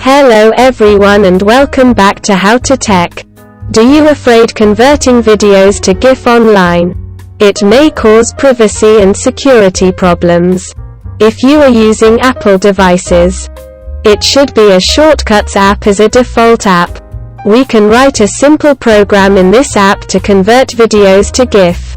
Hello everyone and welcome back to How to Tech. Do you afraid converting videos to GIF online? It may cause privacy and security problems. If you are using Apple devices, it should be a Shortcuts app as a default app. We can write a simple program in this app to convert videos to GIF.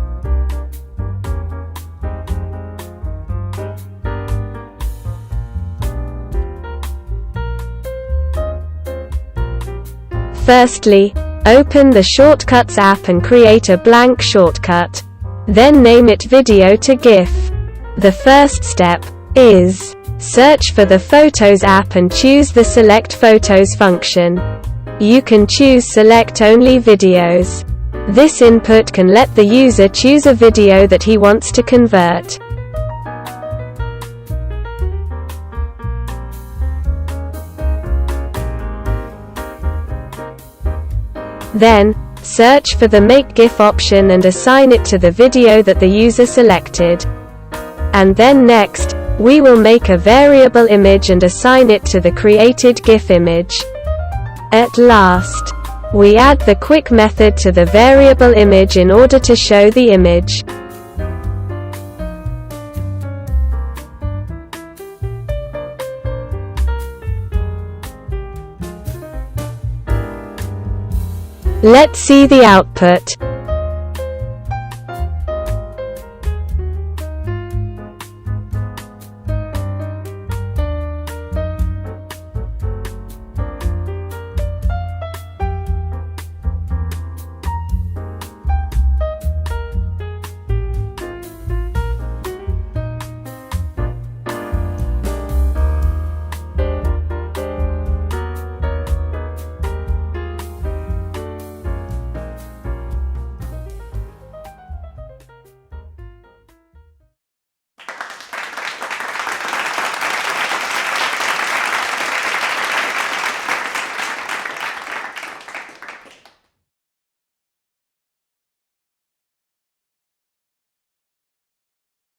Firstly, open the Shortcuts app and create a blank shortcut. Then name it Video to GIF. The first step is search for the Photos app and choose the Select Photos function. You can choose Select Only Videos. This input can let the user choose a video that he wants to convert. Then, search for the Make GIF option and assign it to the video that the user selected. And then next, we will make a variable image and assign it to the created GIF image. At last, we add the quick method to the variable image in order to show the image. Let's see the output.